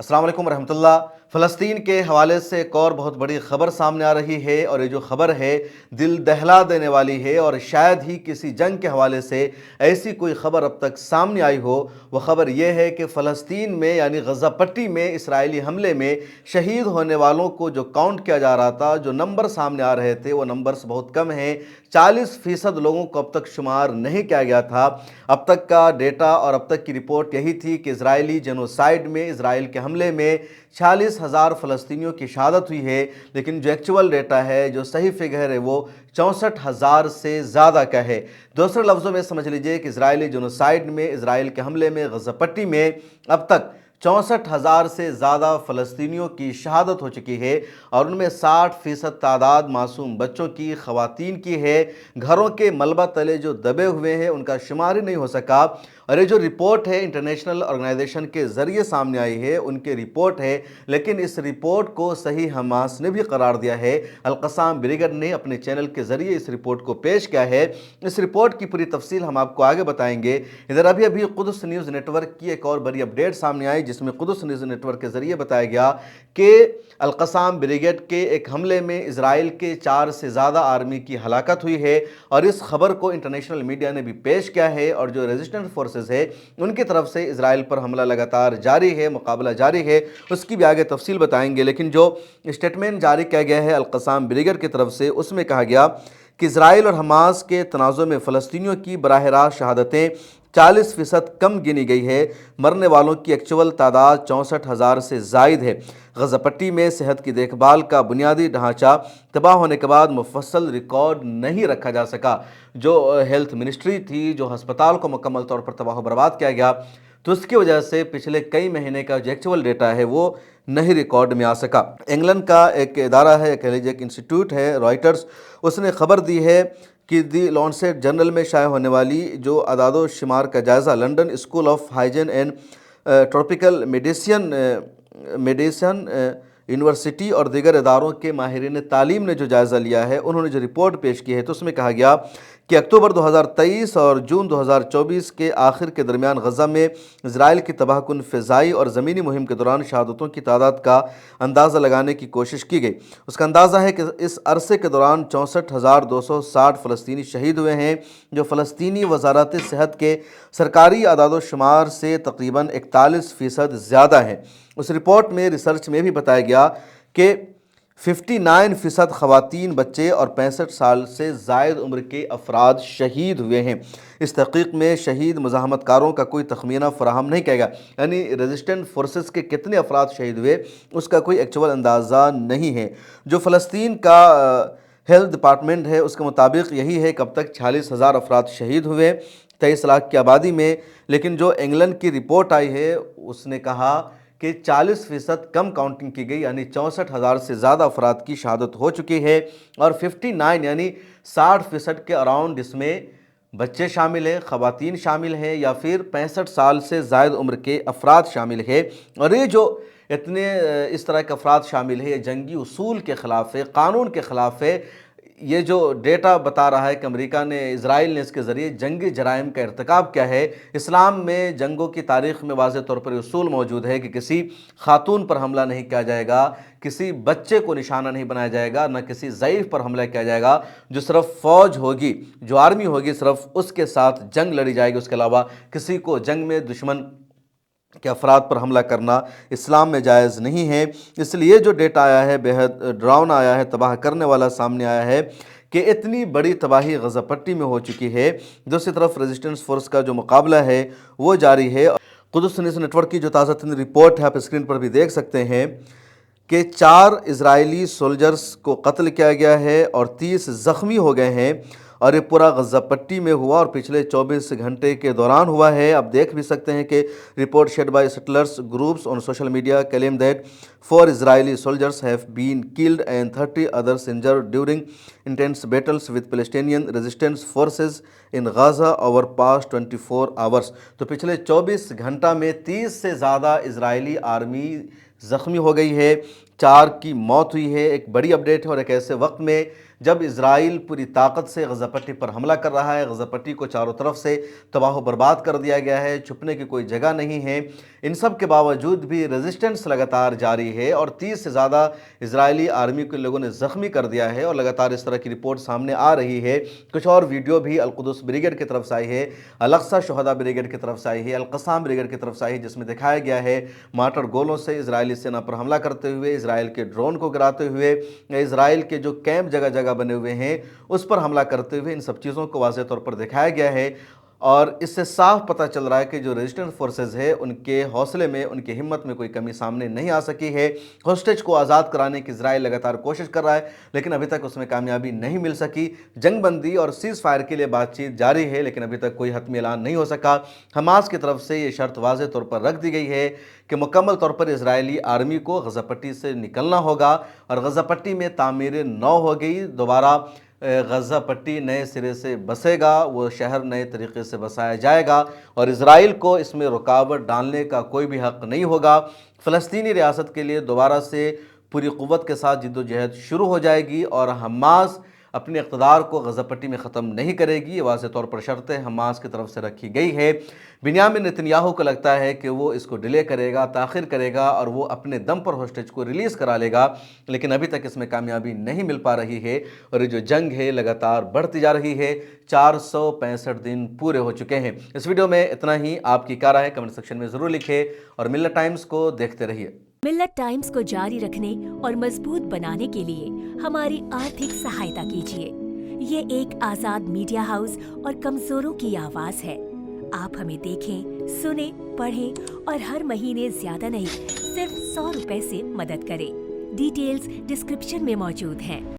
अस्सलाम वालेकुम रहमतुल्लाह। फ़लस्तीन के हवाले से एक और बहुत बड़ी ख़बर सामने आ रही है और ये जो ख़बर है दिल दहला देने वाली है और शायद ही किसी जंग के हवाले से ऐसी कोई ख़बर अब तक सामने आई हो। वह ख़बर यह है कि फ़लस्तीन में यानी गज़ा पट्टी में इसराइली हमले में शहीद होने वालों को जो काउंट किया जा रहा था, जो नंबर सामने आ रहे थे, वो नंबर्स बहुत कम हैं। 40% लोगों को अब तक शुमार नहीं किया गया था। अब तक का डेटा और अब तक की रिपोर्ट यही थी कि इजरायली जेनोसाइड में, इसराइल के हमले में 46,000 फ़लस्तीनियों की शहादत हुई है। लेकिन जो एक्चुअल डेटा है, जो सही फिगर है, वो 64,000 से ज़्यादा का है। दूसरे लफ्ज़ों में समझ लीजिए कि इजरायली जेनोसाइड में, इसराइल के हमले में, गज़ा पट्टी में अब तक 64,000 से ज़्यादा फ़लस्तीनियों की शहादत हो चुकी है और उनमें 60% तादाद मासूम बच्चों की, ख़वातीन की है। घरों के मलबा तले जो दबे हुए हैं उनका शुमार ही नहीं हो सका। और ये जो रिपोर्ट है इंटरनेशनल ऑर्गेनाइजेशन के ज़रिए सामने आई है, उनकी रिपोर्ट है, लेकिन इस रिपोर्ट को सही हमास ने भी करार दिया है। अल-क़स्साम ब्रिगेड ने अपने चैनल के ज़रिए इस रिपोर्ट को पेश किया है। इस रिपोर्ट की पूरी तफसील हम आपको आगे बताएंगे। इधर अभी कुदस न्यूज़ नेटवर्क की एक और बड़ी अपडेट सामने आई, जिसमें कुदस न्यूज़ नेटवर्क के ज़रिए बताया गया कि अल-क़स्साम ब्रिगेड के एक हमले में इजराइल के 4 से ज़्यादा आर्मी की हलाकत हुई है और इस खबर को इंटरनेशनल मीडिया ने भी पेश किया है। और जो रेजिस्टेंट फोर्सेस है उनकी तरफ से इजराइल पर हमला लगातार जारी है, मुकाबला जारी है, उसकी भी आगे तफसील बताएंगे। लेकिन जो स्टेटमेंट जारी किया गया है अल-क़स्साम ब्रिगेड की तरफ से, उसमें कहा गया कि इजराइल और हमास के तनाज़ुर में फ़लस्तीनियों की बराह रास्त शहादतें 40% कम गिनी गई है। मरने वालों की एक्चुअल तादाद 64,000 से ज़ायद है। गज़ा पट्टी में सेहत की देखभाल का बुनियादी ढांचा तबाह होने के बाद मुफस्सल रिकॉर्ड नहीं रखा जा सका। जो हेल्थ मिनिस्ट्री थी, जो हस्पताल को मुकम्मल तौर पर तबाह बर्बाद किया गया, तो उसकी वजह से पिछले कई महीने का जो एक्चुअल डेटा है वो नहीं रिकॉर्ड में आ सका। इंग्लैंड का एक इदारा है, कह लीजिए एक इंस्टीट्यूट है, रॉयटर्स, उसने खबर दी है कि दी लॉन्सेट जर्नल में शाये होने वाली जो अदादो शुमार का जायज़ा London school of hygiene and tropical medicine university और दीगर इदारों के माहिरीन तालीम ने जो जायज़ा लिया है, उन्होंने जो रिपोर्ट पेश की है, तो उसमें कहा गया कि अक्टूबर 2023 और जून 2024 के आखिर के दरमियान गज़ा में इजराइल की तबाहकुन फ़िज़ाई और ज़मीनी मुहिम के दौरान शहादतों की तादाद का अंदाज़ा लगाने की कोशिश की गई। उसका अंदाज़ा है कि इस अरसे के दौरान 64,260 फ़लस्तीनी शहीद हुए हैं, जो फ़लस्तीनी वज़ारत सेहत के सरकारी आदाद शुमार से तकरीबन 41% ज़्यादा हैं। उस रिपोर्ट में रिसर्च में भी बताया गया कि 59% ख़वातीन, बच्चे और 65 साल से ज़ायद उम्र के अफराद शहीद हुए हैं। इस तहक़ीक़ में शहीद मुज़ाहमतकारों का कोई तखमीना फ़राहम नहीं किया गया, यानी रेजिस्टेंट फोर्सेस के कितने अफराद शहीद हुए उसका कोई एक्चुअल अंदाज़ा नहीं है। जो फ़लस्तीन का हेल्थ डिपार्टमेंट है उसके मुताबिक यही है कि अब तक 46,000 अफराद शहीद हुए 23 लाख की आबादी में। लेकिन जो इंग्लैंड की रिपोर्ट आई है उसने कहा कि 40% कम काउंटिंग की गई, यानी 64,000 से ज़्यादा अफराद की शहादत हो चुकी है और 59 यानी 60% के अराउंड इसमें बच्चे शामिल हैं, ख़वातीन शामिल हैं या फिर 65 साल से ज़ायद उम्र के अफराद शामिल हैं। और ये जो इतने इस तरह के अफराद शामिल है, ये जंगी उसूल के ख़िलाफ़ है, क़ानून के ख़िलाफ़ है। ये जो डेटा बता रहा है कि अमेरिका ने, इजराइल ने इसके ज़रिए जंगी जराइम का इर्तिकाब किया है। इस्लाम में जंगों की तारीख़ में वाज़ेह तौर पर उसूल मौजूद है कि किसी खातून पर हमला नहीं किया जाएगा, किसी बच्चे को निशाना नहीं बनाया जाएगा, न किसी ज़ईफ़ पर हमला किया जाएगा। जो सिर्फ फ़ौज होगी, जो आर्मी होगी, सिर्फ उसके साथ जंग लड़ी जाएगी, उसके अलावा किसी को जंग में दुश्मन के अफराद पर हमला करना इस्लाम में जायज़ नहीं है। इसलिए जो डेटा आया है बेहद डरावना आया है, तबाह करने वाला सामने आया है कि इतनी बड़ी तबाही गज़ा पट्टी में हो चुकी है। दूसरी तरफ रेजिस्टेंस फोर्स का जो मुकाबला है वो जारी है। कुदस न्यूज़ नेटवर्क की जो ताज़ा तरीन रिपोर्ट है आप स्क्रीन पर भी देख सकते हैं कि 4 इजरायली सोल्जर्स को कत्ल किया गया है और 30 ज़ख्मी हो गए हैं और ये पूरा गज़ा पट्टी में हुआ और पिछले 24 घंटे के दौरान हुआ है। आप देख भी सकते हैं कि report shared by settlers groups on social media claim that 4 Israeli soldiers have been killed and 30 others injured during intense battles with Palestinian resistance forces in Gaza over past 24 hours. तो पिछले 24 घंटा में 30 से ज़्यादा इजरायली आर्मी ज़ख्मी हो गई है, 4 की मौत हुई है। एक बड़ी अपडेट है और एक ऐसे वक्त में जब इजराइल पूरी ताकत से गज़ा पट्टी पर हमला कर रहा है, गज़ा पट्टी को चारों तरफ से तबाह व बर्बाद कर दिया गया है, छुपने की कोई जगह नहीं है, इन सब के बावजूद भी रेजिस्टेंस लगातार जारी है और 30 से ज़्यादा इजरायली आर्मी के लोगों ने ज़ख्मी कर दिया है और लगातार इस तरह की रिपोर्ट सामने आ रही है। कुछ और वीडियो भी अल-कुद्स ब्रिगेड की तरफ से आई है, अल-अक़सा शुहदा ब्रिगेड की तरफ से आई है, अल-क़स्साम ब्रिगेड की तरफ से आई है, जिसमें दिखाया गया है मार्टर गोलों से इजरायली सेना पर हमला करते हुए, इजराइल के ड्रोन को गिराते हुए, इजराइल के जो कैंप जगह जगह बने हुए हैं उस पर हमला करते हुए इन सब चीज़ों को वाज़ेह तौर पर दिखाया गया है। और इससे साफ पता चल रहा है कि जो रेजिस्टेंस फोर्सेस है उनके हौसले में, उनकी हिम्मत में कोई कमी सामने नहीं आ सकी है। होस्टेज को आज़ाद कराने की इजराइल लगातार कोशिश कर रहा है, लेकिन अभी तक उसमें कामयाबी नहीं मिल सकी। जंगबंदी और सीज़ फायर के लिए बातचीत जारी है, लेकिन अभी तक कोई हतमी ऐलान नहीं हो सका। हमास की तरफ से ये शर्त वाज़ेह तौर पर रख दी गई है कि मुकम्मल तौर पर इजरायली आर्मी को गज़ा पट्टी से निकलना होगा और गज़ा पट्टी में तामीर नौ हो गई, दोबारा गज़ा पट्टी नए सिरे से बसेगा, वो शहर नए तरीके से बसाया जाएगा और इजराइल को इसमें रुकावट डालने का कोई भी हक़ नहीं होगा। फ़लस्तीनी रियासत के लिए दोबारा से पूरी क़ुव्वत के साथ जिद्दोजहद शुरू हो जाएगी और हमास अपने इक़्तिदार को गज़ा पट्टी में ख़त्म नहीं करेगी। ये वाज़ेह तौर पर शर्तें हमास की तरफ से रखी गई है। बिन्यामिन नेतन्याहू को लगता है कि वो इसको डिले करेगा, ताख़िर करेगा और वो अपने दम पर होस्टेज को रिलीज़ करा लेगा, लेकिन अभी तक इसमें कामयाबी नहीं मिल पा रही है और ये जो जंग है लगातार बढ़ती जा रही है। 465 दिन पूरे हो चुके हैं। इस वीडियो में इतना ही। आपकी क्या राय है कमेंट सेक्शन में ज़रूर लिखें और मिल्लत टाइम्स को देखते रहिए। मिल्लत टाइम्स को जारी रखने और मजबूत बनाने के लिए हमारी आर्थिक सहायता कीजिए। ये एक आजाद मीडिया हाउस और कमजोरों की आवाज है। आप हमें देखें, सुने, पढ़ें और हर महीने ज्यादा नहीं, सिर्फ 100 रुपए से मदद करें। डिटेल्स डिस्क्रिप्शन में मौजूद हैं।